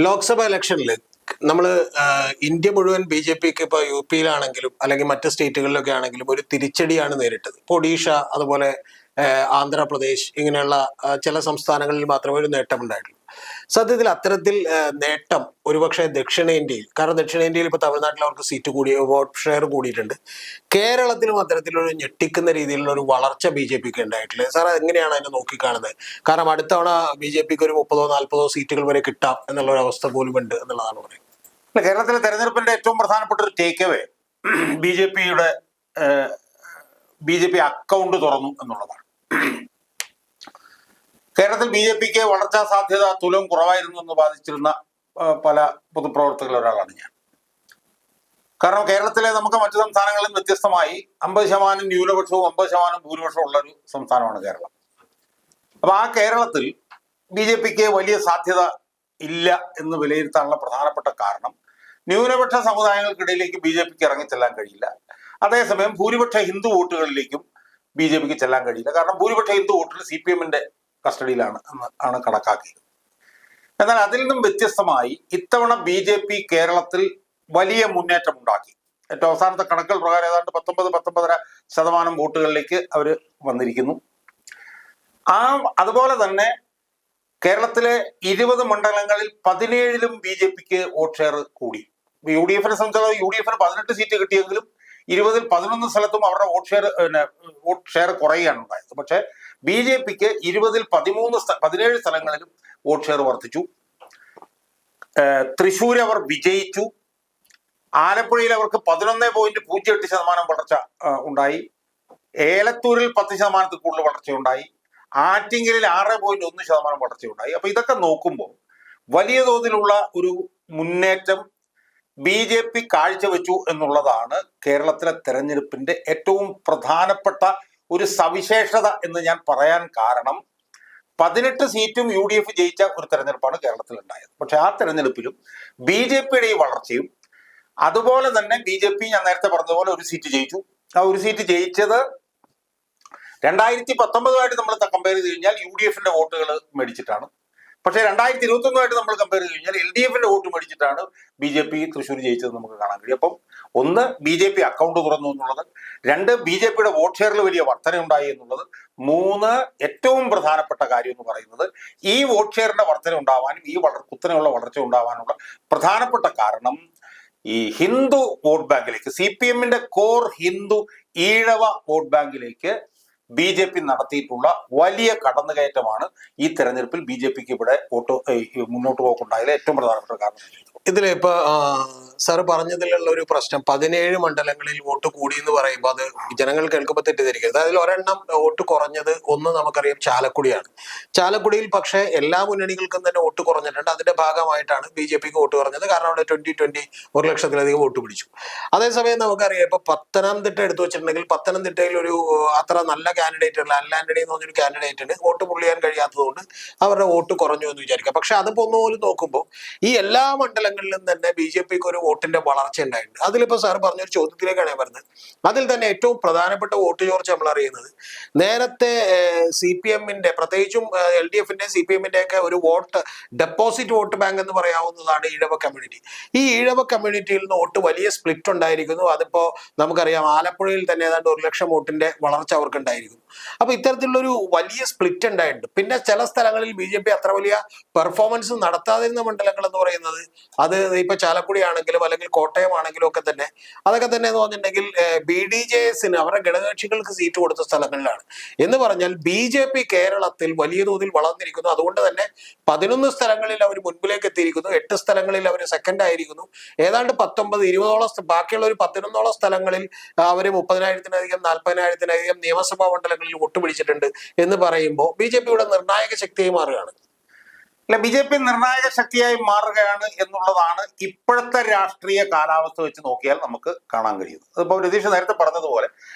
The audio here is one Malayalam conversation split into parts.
ലോക്സഭ ഇലക്ഷനിൽ നമ്മൾ ഇന്ത്യ മുഴുവൻ ബി ജെ പിക്ക് ഇപ്പോൾ യു പിയിലാണെങ്കിലും അല്ലെങ്കിൽ മറ്റ് സ്റ്റേറ്റുകളിലൊക്കെ ആണെങ്കിലും ഒരു തിരിച്ചടിയാണ് നേരിട്ടത്. ഇപ്പോൾ ഒഡീഷ അതുപോലെ ആന്ധ്രാപ്രദേശ് ഇങ്ങനെയുള്ള ചില സംസ്ഥാനങ്ങളിൽ മാത്രമേ ഒരു നേട്ടമുണ്ടായിട്ടുള്ളൂ. സത്യത്തിൽ അത്തരത്തിൽ നേട്ടം ഒരുപക്ഷെ ദക്ഷിണേന്ത്യയിൽ, കാരണം ദക്ഷിണേന്ത്യയിൽ ഇപ്പോൾ തമിഴ്നാട്ടിൽ അവർക്ക് സീറ്റ് കൂടി, വോട്ട് ഷെയർ കൂടിയിട്ടുണ്ട്. കേരളത്തിലും അത്തരത്തിലൊരു ഞെട്ടിക്കുന്ന രീതിയിലുള്ള ഒരു വളർച്ച ബി ജെ പിക്ക് ഉണ്ടായിട്ടില്ല. സാർ എങ്ങനെയാണ് അതിനെ നോക്കിക്കാണുന്നത്? കാരണം അടുത്ത തവണ ബി ജെ പിക്ക് ഒരു 30-40 സീറ്റുകൾ വരെ കിട്ടാം എന്നുള്ള ഒരു അവസ്ഥ പോലും ഉണ്ട് എന്നുള്ളതാണ് പറയുന്നത്. കേരളത്തിലെ തെരഞ്ഞെടുപ്പിന്റെ ഏറ്റവും പ്രധാനപ്പെട്ട ഒരു take away B J P account തുറന്നു എന്നുള്ളതാണ്. കേരളത്തിൽ ബി ജെ പിക്ക് വളർച്ചാ സാധ്യത തുലം കുറവായിരുന്നു എന്ന് ബാധിച്ചിരുന്ന പല പൊതുപ്രവർത്തകരിൽ ഒരാളാണ് ഞാൻ. കാരണം കേരളത്തിലെ നമുക്ക് മറ്റു സംസ്ഥാനങ്ങളിൽ വ്യത്യസ്തമായി 50% ന്യൂനപക്ഷവും 50% ഭൂരിപക്ഷവും ഉള്ള ഒരു സംസ്ഥാനമാണ് കേരളം. അപ്പൊ ആ കേരളത്തിൽ ബി ജെ പിക്ക് വലിയ സാധ്യത ഇല്ല എന്ന് വിലയിരുത്താനുള്ള പ്രധാനപ്പെട്ട കാരണം ന്യൂനപക്ഷ സമുദായങ്ങൾക്കിടയിലേക്ക് ബി ജെ പിക്ക് ഇറങ്ങിച്ചെല്ലാൻ കഴിയില്ല. അതേസമയം ഭൂരിപക്ഷ ഹിന്ദു വോട്ടുകളിലേക്കും ബി ജെ പിക്ക് ചെല്ലാൻ കഴിയില്ല. കാരണം ഭൂരിപക്ഷ ഹിന്ദു വോട്ടുകൾ CPM-ന്റെ കസ്റ്റഡിയിലാണ് ആണ് കണക്കാക്കിയത്. എന്നാൽ അതിൽ നിന്നും വ്യത്യസ്തമായി ഇത്തവണ ബി ജെ പി കേരളത്തിൽ വലിയ മുന്നേറ്റം ഉണ്ടാക്കി. ഏറ്റവും അവസാനത്തെ കണക്കുകൾ പ്രകാരം ഏതാണ്ട് 19-19.5% വോട്ടുകളിലേക്ക് അവർ വന്നിരിക്കുന്നു. അതുപോലെ തന്നെ കേരളത്തിലെ 20 മണ്ഡലങ്ങളിൽ 17ലും ബി ജെ പിക്ക് വോട്ട് ഷെയർ കൂടി. യു ഡി എഫിനെ സംബന്ധിച്ചിടത്തോളം യു.ഡി.എഫിന് 18 സീറ്റ് കിട്ടിയെങ്കിലും 20ൽ 11 സ്ഥലത്തും അവരുടെ വോട്ട് ഷെയർ കുറയുകയാണ് ഉണ്ടായത്. പക്ഷെ ബി ജെ പിക്ക് 20ൽ 17 സ്ഥലങ്ങളിലും വോട്ട് ഷെയർ വർദ്ധിച്ചു. തൃശ്ശൂർ അവർ വിജയിച്ചു. ആലപ്പുഴയിൽ അവർക്ക് 11.08% വളർച്ച ഉണ്ടായി. ഏലത്തൂരിൽ 10% കൂടുതൽ വളർച്ചയുണ്ടായി. ആറ്റിങ്ങലിൽ 6.1% വളർച്ചയുണ്ടായി. അപ്പൊ ഇതൊക്കെ നോക്കുമ്പോൾ വലിയ തോതിലുള്ള ഒരു മുന്നേറ്റം ബി ജെ പി കാഴ്ചവെച്ചു എന്നുള്ളതാണ് കേരളത്തിലെ തെരഞ്ഞെടുപ്പിന്റെ ഏറ്റവും പ്രധാനപ്പെട്ട ഒരു സവിശേഷത എന്ന് ഞാൻ പറയാൻ കാരണം 18 സീറ്റും UDF ജയിച്ച ഒരു തെരഞ്ഞെടുപ്പാണ് കേരളത്തിൽ ഉണ്ടായത്. പക്ഷെ ആ തെരഞ്ഞെടുപ്പിലും ബി ജെ പിയുടെ ഈ വളർച്ചയും അതുപോലെ തന്നെ ബി ജെ പി ഞാൻ നേരത്തെ പറഞ്ഞതുപോലെ ഒരു സീറ്റ് ജയിച്ചു. ആ ഒരു സീറ്റ് ജയിച്ചത് 2019 നമ്മൾ കമ്പയർ ചെയ്ത് കഴിഞ്ഞാൽ UDF-ന്റെ വോട്ടുകൾ മേടിച്ചിട്ടാണ്. പക്ഷേ 2021 നമ്മൾ കമ്പയർ ചെയ്ത് കഴിഞ്ഞാൽ LDF-ന്റെ വോട്ട് മേടിച്ചിട്ടാണ് ബി ജെ പി തൃശ്ശൂർ ജയിച്ചത് നമുക്ക് കാണാൻ കഴിയും. അപ്പം ഒന്ന്, ബി ജെ പി അക്കൗണ്ട് തുറന്നു എന്നുള്ളത്. 2, ബി ജെ പിയുടെ വോട്ട് ഷെയറിൽ വലിയ വർധന ഉണ്ടായി എന്നുള്ളത്. 3, ഏറ്റവും പ്രധാനപ്പെട്ട കാര്യം എന്ന് പറയുന്നത് ഈ വോട്ട് ഷെയറിന്റെ വർധന ഉണ്ടാവാനും ഈ കുത്തനെയുള്ള വളർച്ച ഉണ്ടാവാനുള്ള പ്രധാനപ്പെട്ട കാരണം ഈ ഹിന്ദു വോട്ട് ബാങ്കിലേക്ക്, CPM-ന്റെ കോർ ഹിന്ദു ഈഴവ വോട്ട് ബാങ്കിലേക്ക് ബി ജെ പി നടത്തിയിട്ടുള്ള വലിയ കടന്നുകയറ്റമാണ് ഈ തെരഞ്ഞെടുപ്പിൽ ബി ജെ പിക്ക് ഇവിടെ മുന്നോട്ട് പോക്കുണ്ടായതിൽ ഏറ്റവും പ്രധാനപ്പെട്ട കാരണം. ഇതിലിപ്പോ സാറ് പറഞ്ഞതിലുള്ള ഒരു പ്രശ്നം 17 മണ്ഡലങ്ങളിൽ വോട്ട് കൂടി എന്ന് പറയുമ്പോൾ അത് ജനങ്ങൾ കേൾക്കുമ്പോൾ തെറ്റിദ്ധരിക്കരുത്. അതിൽ ഒരെണ്ണം വോട്ട് കുറഞ്ഞത് ഒന്ന് നമുക്കറിയാം, ചാലക്കുടിയാണ്. ചാലക്കുടിയിൽ പക്ഷേ എല്ലാ മുന്നണികൾക്കും തന്നെ വോട്ട് കുറഞ്ഞിട്ടുണ്ട്. അതിന്റെ ഭാഗമായിട്ടാണ് ബി ജെ പിക്ക് വോട്ട് കുറഞ്ഞത്. കാരണം അവിടെ 2020 1 ലക്ഷത്തിലധികം വോട്ട് പിടിച്ചു. അതേസമയം നമുക്കറിയാം ഇപ്പൊ പത്തനംതിട്ട എടുത്തു വെച്ചിട്ടുണ്ടെങ്കിൽ പത്തനംതിട്ടയിൽ ഒരു അത്ര നല്ല കാൻഡിഡേറ്റ് ഉള്ള അൽ ആന്റണി എന്ന് പറഞ്ഞൊരു കാൻഡിഡേറ്റിന് വോട്ട് പുള്ളിയാൻ കഴിയാത്തതുകൊണ്ട് അവരുടെ വോട്ട് കുറഞ്ഞു എന്ന് വിചാരിക്കാം. പക്ഷെ അതിപ്പോ ഒന്നുപോലും നോക്കുമ്പോൾ ഈ എല്ലാ മണ്ഡലങ്ങളിലും തന്നെ ബി ജെ പിക്ക് ഒരു വോട്ടിന്റെ വളർച്ച ഉണ്ടായിട്ടുണ്ട്. അതിലിപ്പോ സാർ പറഞ്ഞൊരു ചോദ്യത്തിലേക്കാണ് ഞാൻ പറഞ്ഞത്. അതിൽ തന്നെ ഏറ്റവും പ്രധാനപ്പെട്ട വോട്ട് ചോർച്ച നമ്മൾ അറിയുന്നത് നേരത്തെ CPM-ന്റെ പ്രത്യേകിച്ചും LDF-ന്റെ CPM-ന്റെ ഒക്കെ ഒരു ഡെപ്പോസിറ്റ് വോട്ട് ബാങ്ക് എന്ന് പറയാവുന്നതാണ് ഈഴവ കമ്മ്യൂണിറ്റി. ഈ ഈഴവ കമ്മ്യൂണിറ്റിയിൽ നിന്ന് വോട്ട് വലിയ സ്പ്ലിറ്റ് ഉണ്ടായിരിക്കുന്നു. അതിപ്പോ നമുക്കറിയാം ആലപ്പുഴയിൽ തന്നെ ഏതാണ്ട് 1 ലക്ഷം വോട്ടിന്റെ വളർച്ച അവർക്ക് ഉണ്ടായിരിക്കുന്നു. അപ്പൊ ഇത്തരത്തിലുള്ളൊരു വലിയ സ്പ്ലിറ്റ് ഉണ്ടായിട്ടുണ്ട്. പിന്നെ ചില സ്ഥലങ്ങളിൽ ബി ജെ പി അത്ര വലിയ പെർഫോമൻസ് നടത്താതിരുന്ന മണ്ഡലങ്ങൾ എന്ന് പറയുന്നത് അത് ഇപ്പൊ ചാലക്കുടി ആണെങ്കിലും അല്ലെങ്കിൽ കോട്ടയം ആണെങ്കിലും ഒക്കെ തന്നെ അതൊക്കെ തന്നെ എന്ന് പറഞ്ഞിട്ടുണ്ടെങ്കിൽ BDJS-ന് അവരുടെ ഘടകകക്ഷികൾക്ക് സീറ്റ് കൊടുത്ത സ്ഥലങ്ങളിലാണ്. എന്ന് പറഞ്ഞാൽ ബി ജെ പി കേരളത്തിൽ വലിയ തോതിൽ വളർന്നിരിക്കുന്നു. അതുകൊണ്ട് തന്നെ 11 സ്ഥലങ്ങളിൽ അവർ മുൻപിലേക്ക് എത്തിയിരിക്കുന്നു. 8 സ്ഥലങ്ങളിൽ അവർ സെക്കൻഡ് ആയിരിക്കുന്നു. ഏതാണ്ട് 19-20ഓളം ബാക്കിയുള്ള ഒരു 11ഓളം സ്ഥലങ്ങളിൽ അവർ 30,000-ലധികം 40,000-ലധികം നിയമസഭാ മണ്ഡലങ്ങളിൽ വോട്ട് പിടിച്ചിട്ടുണ്ട് എന്ന് പറയുമ്പോൾ ബി ജെ പിയുടെ നിർണായക ശക്തിയായി മാറുകയാണ്. അല്ല, ബി ജെ പി നിർണായക ശക്തിയായി മാറുകയാണ് എന്നുള്ളതാണ് ഇപ്പോഴത്തെ രാഷ്ട്രീയ കാലാവസ്ഥ വെച്ച് നോക്കിയാൽ നമുക്ക് കാണാൻ കഴിയുന്നത്. അതിപ്പോൾ രതീഷ് നേരത്തെ പറഞ്ഞതുപോലെ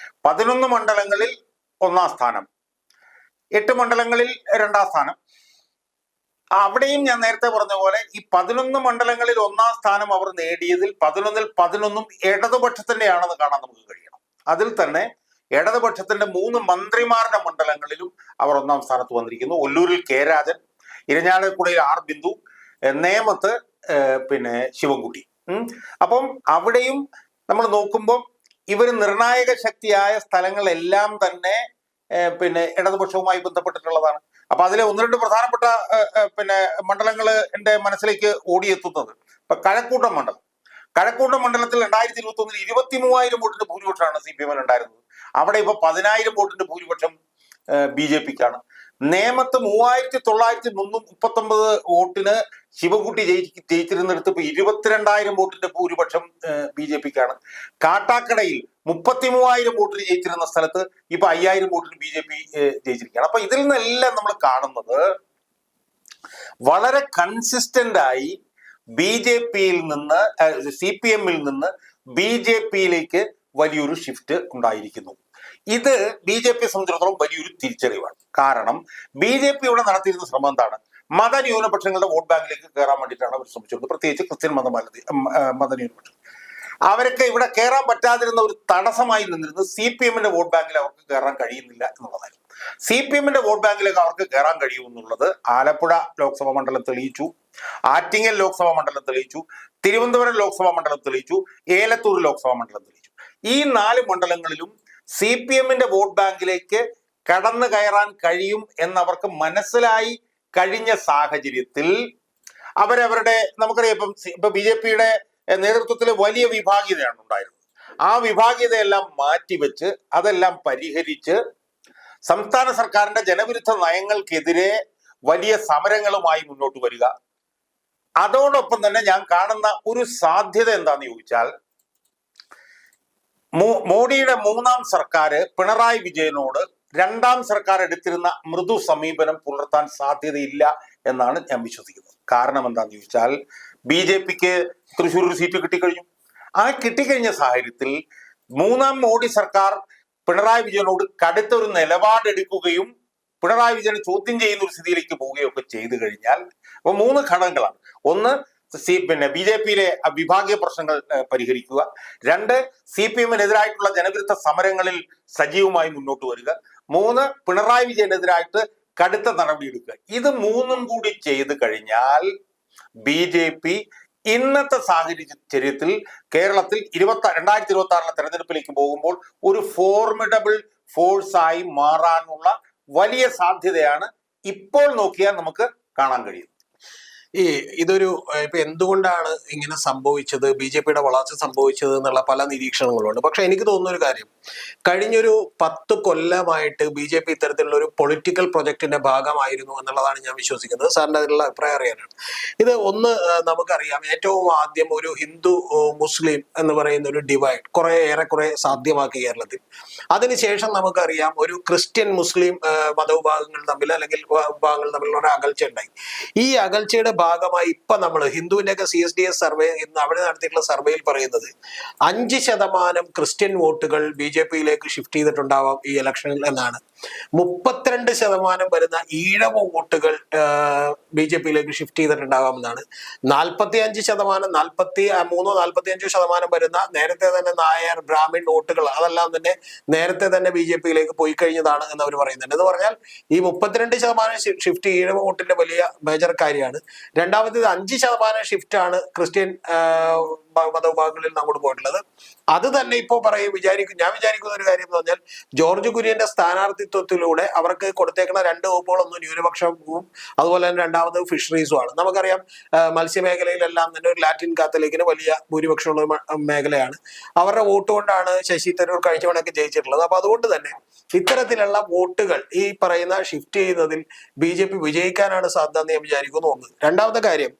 11 മണ്ഡലങ്ങളിൽ 1-ാം സ്ഥാനം, 8 മണ്ഡലങ്ങളിൽ 2-ാം സ്ഥാനം. അവിടെയും ഞാൻ നേരത്തെ പറഞ്ഞ പോലെ ഈ 11 മണ്ഡലങ്ങളിൽ 1-ാം സ്ഥാനം അവർ നേടിയതിൽ 11-ൽ 11ഉം ഇടതുപക്ഷത്തിന്റെയാണെന്ന് കാണാൻ നമുക്ക് കഴിയണം. അതിൽ തന്നെ ഇടതുപക്ഷത്തിന്റെ 3 മന്ത്രിമാരുടെ മണ്ഡലങ്ങളിലും അവർ 1-ാം സ്ഥാനത്ത് വന്നിരിക്കുന്നു. ഒല്ലൂരിൽ K. രാജൻ, ഇരിഞ്ഞാലക്കുടയിൽ R. ബിന്ദു, നേമത്ത് പിന്നെ ശിവൻകുട്ടി. അപ്പം അവിടെയും നമ്മൾ നോക്കുമ്പോൾ ഇവർ നിർണായക ശക്തിയായ സ്ഥലങ്ങളെല്ലാം തന്നെ പിന്നെ ഇടതുപക്ഷവുമായി ബന്ധപ്പെട്ടിട്ടുള്ളതാണ്. അപ്പൊ അതിലെ ഒന്ന് രണ്ട് പ്രധാനപ്പെട്ട പിന്നെ മണ്ഡലങ്ങൾ എൻ്റെ മനസ്സിലേക്ക് ഓടിയെത്തുന്നത് ഇപ്പൊ കഴക്കൂട്ടം മണ്ഡലത്തിൽ 2021 23,000 വോട്ടിന്റെ ഭൂരിപക്ഷമാണ് CPM ഉണ്ടായിരുന്നത്. അവിടെ ഇപ്പൊ 10,000 വോട്ടിന്റെ ഭൂരിപക്ഷം BJPക്കാണ്. നേമത്ത് 3,939 വോട്ടിന് ശിവൻകുട്ടി ജയിച്ചിരുന്നിടത്ത് ഇപ്പൊ 22,000 വോട്ടിന്റെ ഭൂരിപക്ഷം BJPക്കാണ്. കാട്ടാക്കടയിൽ 33,000 വോട്ടിന് ജയിച്ചിരുന്ന സ്ഥലത്ത് ഇപ്പൊ 5,000 വോട്ടിന് BJP ജയിച്ചിരിക്കുകയാണ്. അപ്പൊ ഇതിൽ നിന്നെല്ലാം നമ്മൾ കാണുന്നത് വളരെ കൺസിസ്റ്റന്റ് ആയി BJPയിൽ നിന്ന് CPMൽ നിന്ന് BJPയിലേക്ക് വലിയൊരു ഷിഫ്റ്റ് ഉണ്ടായിരിക്കുന്നു. ഇത് BJP സംബന്ധിച്ചിടത്തോളം വലിയൊരു തിരിച്ചറിവാണ്. കാരണം BJP ഇവിടെ നടത്തിയിരുന്ന ശ്രമം എന്താണ്? മതന്യൂനപക്ഷങ്ങളുടെ വോട്ട് ബാങ്കിലേക്ക് കയറാൻ വേണ്ടിയിട്ടാണ് അവർ ശ്രമിച്ചിരുന്നത്. പ്രത്യേകിച്ച് ക്രിസ്ത്യൻ മതന്യൂനപക്ഷം അവർക്ക് ഇവിടെ കയറാൻ പറ്റാതിരുന്ന ഒരു തടസ്സമായി നിന്നിരുന്നത് CPMന്റെ വോട്ട് ബാങ്കിൽ അവർക്ക് കയറാൻ കഴിയുന്നില്ല എന്നുള്ളതായിരുന്നു. CPMന്റെ വോട്ട് ബാങ്കിലേക്ക് അവർക്ക് കയറാൻ കഴിയുമെന്നുള്ളത് ആലപ്പുഴ ലോക്സഭാ മണ്ഡലം തെളിയിച്ചു, ആറ്റിങ്ങൽ ലോക്സഭാ മണ്ഡലം തെളിയിച്ചു, തിരുവനന്തപുരം ലോക്സഭാ മണ്ഡലം തെളിയിച്ചു, ഏലത്തൂർ ലോക്സഭാ മണ്ഡലം തെളിയിച്ചു. ഈ 4 മണ്ഡലങ്ങളിലും CPMന്റെ വോട്ട് ബാങ്കിലേക്ക് കടന്നു കയറാൻ കഴിയും എന്നവർക്ക് മനസ്സിലായി കഴിഞ്ഞ സാഹചര്യത്തിൽ അവരവരുടെ നമുക്കറിയാം ഇപ്പൊ BJPയുടെ നേതൃത്വത്തിൽ വലിയ വിഭാഗീയതയാണ് ഉണ്ടായിരുന്നത്. ആ വിഭാഗീയതയെല്ലാം മാറ്റിവെച്ച് അതെല്ലാം പരിഹരിച്ച് സംസ്ഥാന സർക്കാരിന്റെ ജനവിരുദ്ധ നയങ്ങൾക്കെതിരെ വലിയ സമരങ്ങളുമായി മുന്നോട്ട് വരിക. അതോടൊപ്പം തന്നെ ഞാൻ കാണുന്ന ഒരു സാധ്യത എന്താന്ന് ചോദിച്ചാൽ, മോഡിയുടെ 3ാം സർക്കാർ പിണറായി വിജയനോട് 2ാം സർക്കാർ എടുത്തിരുന്ന മൃദു സമീപനം പുലർത്താൻ സാധ്യതയില്ല എന്നാണ് ഞാൻ വിശ്വസിക്കുന്നത്. കാരണം എന്താന്ന് ചോദിച്ചാൽ, BJPക്ക് തൃശ്ശൂർ ഒരു സീറ്റ് കിട്ടിക്കഴിഞ്ഞു. ആ കിട്ടിക്കഴിഞ്ഞ സാഹചര്യത്തിൽ 3ാം മോഡി സർക്കാർ പിണറായി വിജയനോട് കടുത്ത ഒരു നിലപാടെടുക്കുകയും പിണറായി വിജയനെ ചോദ്യം ചെയ്യുന്ന ഒരു സ്ഥിതിയിലേക്ക് പോവുകയും ഒക്കെ ചെയ്തു കഴിഞ്ഞാൽ, അപ്പൊ 3 ഘടകങ്ങളാണ്. ഒന്ന്, BJPയിലെ വിഭാഗീയ പ്രശ്നങ്ങൾ പരിഹരിക്കുക. 2, CPMനെതിരായിട്ടുള്ള ജനവിരുദ്ധ സമരങ്ങളിൽ സജീവമായി മുന്നോട്ട് വരിക. 3, പിണറായി വിജയനെതിരായിട്ട് കടുത്ത നടപടിയെടുക്കുക. ഇത് 3ഉം കൂടി ചെയ്തു കഴിഞ്ഞാൽ BJP ഇന്നത്തെ സാഹചര്യത്തിൽ കേരളത്തിൽ 2026 തെരഞ്ഞെടുപ്പിലേക്ക് പോകുമ്പോൾ ഒരു ഫോർമിഡബിൾ ഫോഴ്സായി മാറാനുള്ള വലിയ സാധ്യതയാണ് ഇപ്പോൾ നോക്കിയാൽ നമുക്ക് കാണാൻ കഴിയും. ഇതൊരു ഇപ്പൊ എന്തുകൊണ്ടാണ് ഇങ്ങനെ സംഭവിച്ചത്, BJPയുടെ വളർച്ച സംഭവിച്ചത് എന്നുള്ള പല നിരീക്ഷണങ്ങളുണ്ട്. പക്ഷെ എനിക്ക് തോന്നുന്ന ഒരു കാര്യം, കഴിഞ്ഞൊരു 10 കൊല്ലമായിട്ട് BJP ഇത്തരത്തിലുള്ള ഒരു പൊളിറ്റിക്കൽ പ്രൊജക്ടിന്റെ ഭാഗമായിരുന്നു എന്നുള്ളതാണ് ഞാൻ വിശ്വസിക്കുന്നത്. സാറിന്റെ അതിലുള്ള അഭിപ്രായം അറിയാനാണ്. ഇത് ഒന്ന് നമുക്കറിയാം, ഏറ്റവും ആദ്യം ഒരു ഹിന്ദു മുസ്ലിം എന്ന് പറയുന്ന ഒരു ഡിവൈഡ് ഏറെക്കുറെ സാധ്യമാക്കി കേരളത്തിൽ. അതിനുശേഷം നമുക്കറിയാം ഒരു ക്രിസ്ത്യൻ മുസ്ലിം മതവിഭാഗങ്ങൾ തമ്മിൽ അല്ലെങ്കിൽ വിഭാഗങ്ങൾ തമ്മിലുള്ള ഒരു അകൽച്ച ഉണ്ടായി. ഈ അകൽച്ചയുടെ ഭാഗമായി ഇപ്പൊ നമ്മൾ ഹിന്ദുവിന്റെയൊക്കെ CSDS സർവേ ഇന്ന് അവിടെ നടത്തിയിട്ടുള്ള സർവേയിൽ പറയുന്നത് 5% ക്രിസ്ത്യൻ വോട്ടുകൾ BJPയിലേക്ക് ഷിഫ്റ്റ് ചെയ്തിട്ടുണ്ടാവാം ഈ ഇലക്ഷനിൽ എന്നാണ്. 32% വരുന്ന ഈഴവ വോട്ടുകൾ BJPയിലേക്ക് ഷിഫ്റ്റ് ചെയ്തിട്ടുണ്ടാവാമെന്നാണ്. 45% വരുന്ന നേരത്തെ തന്നെ നായർ ബ്രാഹ്മിൺ വോട്ടുകൾ അതെല്ലാം തന്നെ നേരത്തെ തന്നെ BJPയിലേക്ക് പോയി കഴിഞ്ഞതാണ് എന്ന് അവർ പറയുന്നുണ്ട്. എന്ന് പറഞ്ഞാൽ ഈ 32% ഷിഫ്റ്റ് ഈഴവ വോട്ടിന്റെ വലിയ മേജർ കാര്യമാണ്. രണ്ടാമത്തേത് 5% ഷിഫ്റ്റ് ആണ് ക്രിസ്ത്യൻ മതവിഭാഗങ്ങളിൽ അങ്ങോട്ട് പോയിട്ടുള്ളത്. അത് തന്നെ ഇപ്പോ ഞാൻ വിചാരിക്കുന്ന ഒരു കാര്യം എന്ന് പറഞ്ഞാൽ, ജോർജ് കുര്യന്റെ സ്ഥാനാർത്ഥിത്വത്തിലൂടെ അവർക്ക് കൊടുത്തേക്കുന്ന 2 വകുപ്പുകൾ, ഒന്ന് ന്യൂനപക്ഷവും അതുപോലെ തന്നെ രണ്ടാമത് ഫിഷറീസും ആണ്. നമുക്കറിയാം മത്സ്യമേഖലയിലെല്ലാം തന്നെ ഒരു ലാറ്റിൻ കാത്തലിക്കിന് വലിയ ഭൂരിപക്ഷമുള്ള മേഖലയാണ്. അവരുടെ വോട്ട് കൊണ്ടാണ് ശശി തരൂർ കഴിഞ്ഞ തവണയൊക്കെ ജയിച്ചിട്ടുള്ളത്. അപ്പൊ അതുകൊണ്ട് തന്നെ ഇത്തരത്തിലുള്ള വോട്ടുകൾ ഈ പറയുന്ന ഷിഫ്റ്റ് ചെയ്യുന്നതിൽ BJP വിജയിക്കാനാണ് സാധ്യത എന്ന് ഞാൻ വിചാരിക്കുന്നു. ഒന്ന്. രണ്ടാമത്തെ കാര്യം,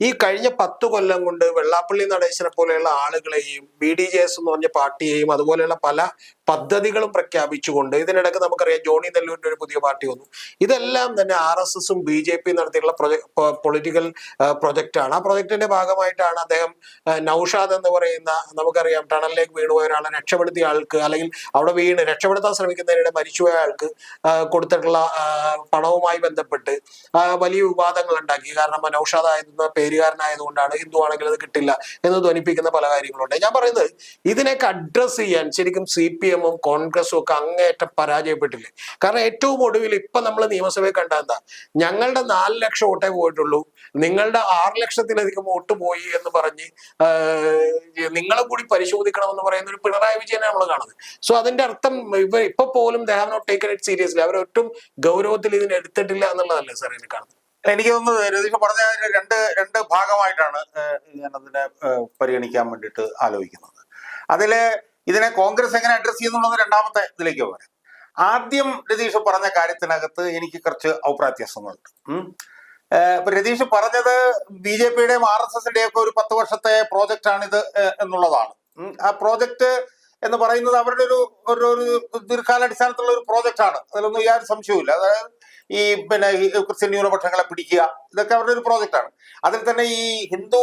ഈ കഴിഞ്ഞ 10 കൊല്ലം കൊണ്ട് വെള്ളാപ്പള്ളി നടേശനെ പോലെയുള്ള ആളുകളെയും BDJS എന്ന് പറഞ്ഞ പാർട്ടിയെയും അതുപോലെയുള്ള പല പദ്ധതികളും പ്രഖ്യാപിച്ചുകൊണ്ട്, ഇതിനിടയ്ക്ക് നമുക്കറിയാം ജോണി നെല്ലൂരിന്റെ ഒരു പുതിയ പാർട്ടി വന്നു. ഇതെല്ലാം തന്നെ RSSും BJP നടത്തിയിട്ടുള്ള പൊളിറ്റിക്കൽ പ്രൊജക്റ്റാണ്. ആ പ്രൊജക്ടിന്റെ ഭാഗമായിട്ടാണ് അദ്ദേഹം നൌഷാദ് എന്ന് പറയുന്ന, നമുക്കറിയാം ടണലിലേക്ക് വീണുപോയ ഒരാളെ രക്ഷപ്പെടുത്തിയ ആൾക്ക്, അല്ലെങ്കിൽ അവിടെ രക്ഷപ്പെടുത്താൻ ശ്രമിക്കുന്നതിനിടെ മരിച്ചുപോയ ആൾക്ക് കൊടുത്തിട്ടുള്ള പണവുമായി ബന്ധപ്പെട്ട് വലിയ വിവാദങ്ങൾ ഉണ്ടാക്കി. കാരണം നൌഷാദ് ആയിരുന്ന പേരുകാരനായതുകൊണ്ടാണ്, ഹിന്ദു ആണെങ്കിൽ അത് കിട്ടില്ല എന്ന് ധ്വനിപ്പിക്കുന്ന പല കാര്യങ്ങളുണ്ട്. ഞാൻ പറയുന്നത് ഇതിനൊക്കെ അഡ്രസ് ചെയ്യാൻ ശരിക്കും CPM എമ്മും കോൺഗ്രസും ഒക്കെ അങ്ങേയറ്റം പരാജയപ്പെട്ടില്ലേ? കാരണം ഏറ്റവും ഒടുവിൽ ഇപ്പൊ നമ്മൾ നിയമസഭയിൽ കണ്ട എന്താ, ഞങ്ങളുടെ 4 ലക്ഷം വോട്ടേ പോയിട്ടുള്ളൂ, നിങ്ങളുടെ 6 ലക്ഷത്തിലധികം വോട്ട് പോയി എന്ന് പറഞ്ഞ് നിങ്ങളെ കൂടി പരിശോധിക്കണമെന്ന് പറയുന്ന ഒരു പിണറായി വിജയനെ നമ്മൾ കാണുന്നത്. സോ അതിന്റെ അർത്ഥം ഇപ്പൊ പോലും they have not taken it seriously, അവർ ഒട്ടും ഗൗരവത്തിൽ ഇതിനെ എടുത്തിട്ടില്ല എന്നുള്ളതല്ലേ സാർ ഇതിനെ കാണുന്നത്? എനിക്ക് തോന്നുന്നു രതീഷ് പറഞ്ഞ രണ്ട് ഭാഗമായിട്ടാണ് ഞാൻ അതിനെ പരിഗണിക്കാൻ വേണ്ടിയിട്ട് ആലോചിക്കുന്നത്. അതില് ഇതിനെ കോൺഗ്രസ് എങ്ങനെ അഡ്രസ് ചെയ്യുന്നുള്ളത് രണ്ടാമത്തെ ഇതിലേക്ക് വരാം. ആദ്യം രതീഷ് പറഞ്ഞ കാര്യത്തിനകത്ത് എനിക്ക് കുറച്ച് അഭിപ്രായ വ്യത്യാസങ്ങളുണ്ട്. ഇപ്പൊ രതീഷ് പറഞ്ഞത് BJP-യുടെയും RSS-ന്റെയും ഒക്കെ ഒരു 10 വർഷത്തെ പ്രോജക്റ്റാണിത് എന്നുള്ളതാണ്. ആ പ്രോജക്റ്റ് എന്ന് പറയുന്നത് അവരുടെ ഒരു ദീർഘകാലാടിസ്ഥാനത്തുള്ള ഒരു പ്രോജക്റ്റാണ്, അതിലൊന്നും യാതൊരു സംശയവുമില്ല. അതായത് ഈ ക്രിസ്ത്യൻ ന്യൂനപക്ഷങ്ങളെ പിടിക്കുക, ഇതൊക്കെ അവരുടെ ഒരു പ്രോജക്റ്റാണ്. അതിൽ തന്നെ ഈ ഹിന്ദു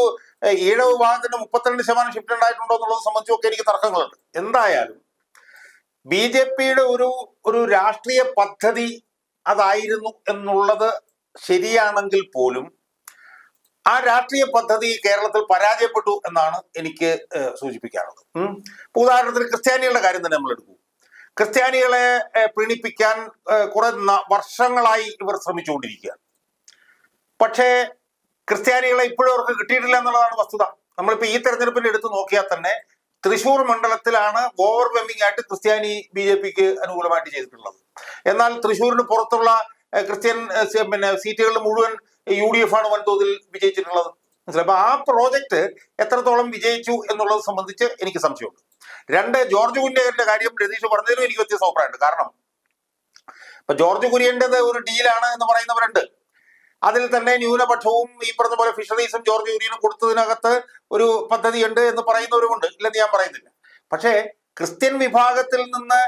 ഈഴവ വിഭാഗത്തിന് 32% ഷിഫ്റ്റ് ഉണ്ടായിട്ടുണ്ടോ എന്നുള്ളത് സംബന്ധിച്ചൊക്കെ എനിക്ക് തർക്കങ്ങളുണ്ട്. എന്തായാലും BJP-യുടെ ഒരു രാഷ്ട്രീയ പദ്ധതി അതായിരുന്നു എന്നുള്ളത് ശരിയാണെങ്കിൽ പോലും ആ രാഷ്ട്രീയ പദ്ധതി കേരളത്തിൽ പരാജയപ്പെട്ടു എന്നാണ് എനിക്ക് സൂചിപ്പിക്കാനുള്ളത്. ഉദാഹരണത്തിന് ക്രിസ്ത്യാനികളുടെ കാര്യം തന്നെ നമ്മൾ എടുക്കൂ. ക്രിസ്ത്യാനികളെ പ്രീണിപ്പിക്കാൻ കുറെ വർഷങ്ങളായി ഇവർ ശ്രമിച്ചുകൊണ്ടിരിക്കുകയാണ്. പക്ഷേ ക്രിസ്ത്യാനികളെ ഇപ്പോഴും അവർക്ക് കിട്ടിയിട്ടില്ല എന്നുള്ളതാണ് വസ്തുത. നമ്മളിപ്പോൾ ഈ തെരഞ്ഞെടുപ്പിന്റെ എടുത്ത് നോക്കിയാൽ തന്നെ തൃശ്ശൂർ മണ്ഡലത്തിലാണ് ഓവർവെൽമിംഗ് ആയിട്ട് ക്രിസ്ത്യാനി BJP-ക്ക് അനുകൂലമായിട്ട് ചെയ്തിട്ടുള്ളത്. എന്നാൽ തൃശ്ശൂരിന് പുറത്തുള്ള ക്രിസ്ത്യൻ സീറ്റുകളിൽ മുഴുവൻ UDF ആണ് വൻതോതിൽ വിജയിച്ചിട്ടുള്ളത്. അപ്പൊ ആ പ്രോജക്റ്റ് എത്രത്തോളം വിജയിച്ചു എന്നുള്ളത് സംബന്ധിച്ച് എനിക്ക് സംശയമുണ്ട്. ജോർജ് കുര്യന്റെ കാര്യം രതീഷ് പറഞ്ഞതിലും എനിക്ക് വ്യത്യസ്ത അഭിപ്രായമുണ്ട്. കാരണം ഇപ്പൊ ജോർജ് കുര്യന്റേത് ഒരു ഡീലാണ് എന്ന് പറയുന്നവരുണ്ട്. അതിൽ തന്നെ ന്യൂനപക്ഷവും ഈ പറഞ്ഞ പോലെ ഫിഷറീസും ജോർജ് കുര്യനും കൊടുത്തതിനകത്ത് ഒരു പദ്ധതി ഉണ്ട് എന്ന് പറയുന്നവരുമുണ്ട്, ഇല്ലെന്ന് ഞാൻ പറയുന്നില്ല. പക്ഷേ ക്രിസ്ത്യൻ വിഭാഗത്തിൽ നിന്ന്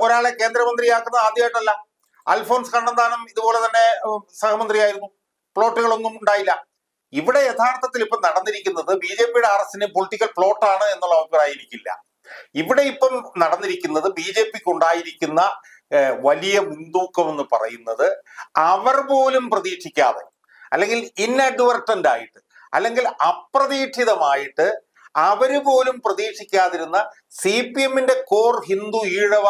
ഒരാളെ കേന്ദ്രമന്ത്രിയാക്കുന്നത് ആദ്യമായിട്ടല്ല. അൽഫോൺസ് കണ്ണന്താനം ഇതുപോലെ തന്നെ സഹമന്ത്രിയായിരുന്നു, പ്ലോട്ടുകളൊന്നും ഉണ്ടായില്ല. ഇവിടെ യഥാർത്ഥത്തിൽ ഇപ്പം നടന്നിരിക്കുന്നത് BJP-യുടെ RSS പൊളിറ്റിക്കൽ പ്ലോട്ടാണ് എന്നുള്ള അഭിപ്രായം എനിക്കില്ല. ഇവിടെ ഇപ്പം നടന്നിരിക്കുന്നത് BJP-ക്ക് ഉണ്ടായിരിക്കുന്ന വലിയ മുൻതൂക്കം എന്ന് പറയുന്നത് അവർ പോലും പ്രതീക്ഷിക്കാതെ, അല്ലെങ്കിൽ ഇൻഅഡ്വർട്ടന്റ് ആയിട്ട്, അല്ലെങ്കിൽ അപ്രതീക്ഷിതമായിട്ട് അവര് പോലും പ്രതീക്ഷിക്കാതിരുന്ന CPM-ന്റെ കോർ ഹിന്ദു ഈഴവ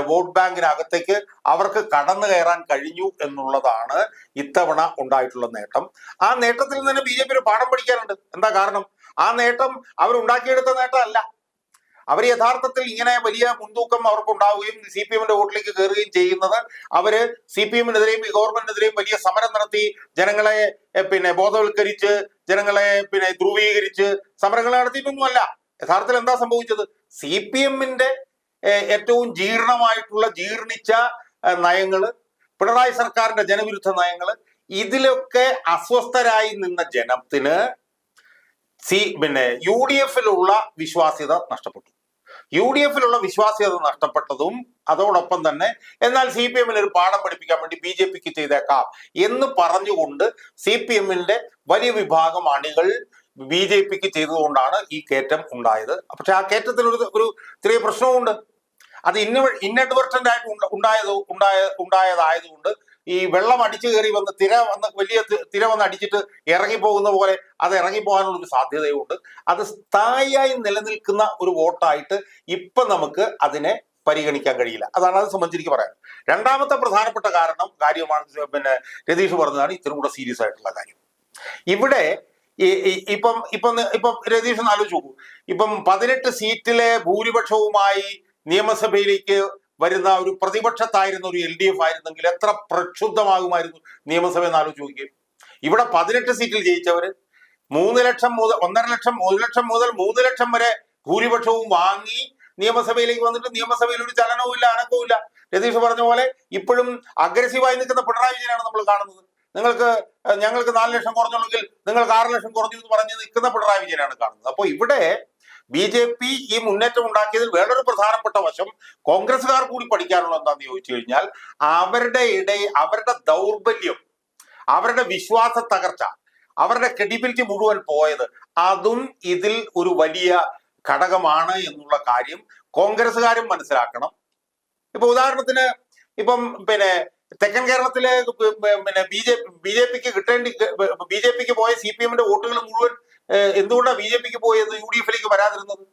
വോട്ട് ബാങ്കിനകത്തേക്ക് അവർക്ക് കടന്നു കയറാൻ കഴിഞ്ഞു എന്നുള്ളതാണ് ഇത്തവണ ഉണ്ടായിട്ടുള്ള നേട്ടം. ആ നേട്ടത്തിൽ നിന്ന് BJP പാഠം പഠിക്കാനുണ്ട്. എന്താ കാരണം? ആ നേട്ടം അവരുണ്ടാക്കിയെടുത്ത നേട്ടമല്ല. അവർ യഥാർത്ഥത്തിൽ ഇങ്ങനെ വലിയ മുൻതൂക്കം അവർക്ക് ഉണ്ടാവുകയും CPM-ന്റെ വോട്ടിലേക്ക് കയറുകയും ചെയ്യുന്നത് അവര് CPM-നെതിരെയും ഗവൺമെന്റിനെതിരെയും വലിയ സമരം നടത്തി ജനങ്ങളെ ബോധവൽക്കരിച്ച് ജനങ്ങളെ ധ്രുവീകരിച്ച് സമരങ്ങൾ നടത്തിയിട്ടൊന്നുമല്ല. യഥാർത്ഥത്തിൽ എന്താ സംഭവിച്ചത്? CPM-ന്റെ ഏറ്റവും ജീർണിച്ച നയങ്ങള്, പിണറായി സർക്കാരിന്റെ ജനവിരുദ്ധ നയങ്ങള്, ഇതിലൊക്കെ അസ്വസ്ഥരായി നിന്ന ജനത്തിന് UDF-ലുള്ള വിശ്വാസ്യത നഷ്ടപ്പെട്ടു. UDF-ലുള്ള വിശ്വാസ്യത നഷ്ടപ്പെട്ടതും അതോടൊപ്പം തന്നെ എന്നാൽ CPM-ന് ഒരു പാഠം പഠിപ്പിക്കാൻ വേണ്ടി BJP-ക്ക് ചെയ്തേക്കാം എന്ന് പറഞ്ഞുകൊണ്ട് CPM-ന്റെ വലിയ വിഭാഗം അണികൾ BJP-ക്ക് ചെയ്തതുകൊണ്ടാണ് ഈ കയറ്റം ഉണ്ടായത്. പക്ഷെ ആ കയറ്റത്തിന് ഒരു ചെറിയ പ്രശ്നവുമുണ്ട്. അത് ഇൻഅഡ്വർട്ടന്റ് ആയിട്ട് ഉണ്ടായതായതുകൊണ്ട് ഈ വെള്ളം അടിച്ചു കയറി വലിയ തിര വന്ന് അടിച്ചിട്ട് ഇറങ്ങിപ്പോകുന്ന പോലെ അത് ഇറങ്ങിപ്പോകാനുള്ള ഒരു സാധ്യതയുണ്ട്. അത് സ്ഥായിയായി നിലനിൽക്കുന്ന ഒരു വോട്ടായിട്ട് ഇപ്പൊ നമുക്ക് അതിനെ പരിഗണിക്കാൻ കഴിയില്ല. അതാണ് അത് സംബന്ധിച്ച് എനിക്ക് പറയാം. രണ്ടാമത്തെ പ്രധാനപ്പെട്ട കാര്യമാണ് രതീഷ് പറഞ്ഞതാണ് ഇത്തിരി കൂടെ സീരിയസ് ആയിട്ടുള്ള കാര്യം. ഇവിടെ ഇപ്പം രതീഷ് ഒന്ന് ആലോചിച്ച് നോക്കൂ. ഇപ്പം 18 സീറ്റിലെ ഭൂരിപക്ഷവുമായി നിയമസഭയിലേക്ക് വരുന്ന ഒരു പ്രതിപക്ഷത്തായിരുന്ന ഒരു LDF ആയിരുന്നെങ്കിൽ എത്ര പ്രക്ഷുബ്ധമാകുമായിരുന്നു നിയമസഭ എന്ന് ആലോചിച്ച് നോക്കിയേ. ഇവിടെ 18 സീറ്റിൽ ജയിച്ചവര് 3 ലക്ഷം മുതൽ 1.5 ലക്ഷം 1 ലക്ഷം മുതൽ 3 ലക്ഷം വരെ ഭൂരിപക്ഷവും വാങ്ങി നിയമസഭയിലേക്ക് വന്നിട്ട് നിയമസഭയിൽ ഒരു ചലനവും ഇല്ല, അനക്കവും ഇല്ല. രതീഷ് പറഞ്ഞ പോലെ ഇപ്പോഴും അഗ്രസീവായി നിൽക്കുന്ന പിണറായി വിജയനാണ് നമ്മൾ കാണുന്നത്. ഞങ്ങൾക്ക് 4 ലക്ഷം കുറഞ്ഞുള്ളെങ്കിൽ നിങ്ങൾക്ക് 6 ലക്ഷം കുറഞ്ഞു എന്ന് പറഞ്ഞ് നിൽക്കുന്ന പിണറായി വിജയനാണ് കാണുന്നത്. അപ്പോൾ ഇവിടെ BJP ഈ മുന്നേറ്റം ഉണ്ടാക്കിയതിൽ വേറൊരു പ്രധാനപ്പെട്ട വശം കോൺഗ്രസ്സുകാർ കൂടി പഠിക്കാനുള്ള എന്താണെന്ന് ചോദിച്ചു കഴിഞ്ഞാൽ അവരുടെ ദൗർബല്യം, അവരുടെ വിശ്വാസ തകർച്ച, അവരുടെ ക്രെഡിബിലിറ്റി മുഴുവൻ പോയത് അതും ഇതിൽ ഒരു വലിയ ഘടകമാണ് എന്നുള്ള കാര്യം കോൺഗ്രസ്സുകാരും മനസ്സിലാക്കണം. ഇപ്പൊ ഉദാഹരണത്തിന് ഇപ്പം തെക്കൻ കേരളത്തിലെ BJPക്ക് പോയ CPM-ന്റെ വോട്ടുകൾ മുഴുവൻ എന്തുകൊണ്ടാണ് BJPക്ക് പോയത് UDF-ലേക്ക് വരാതിരുന്നത്?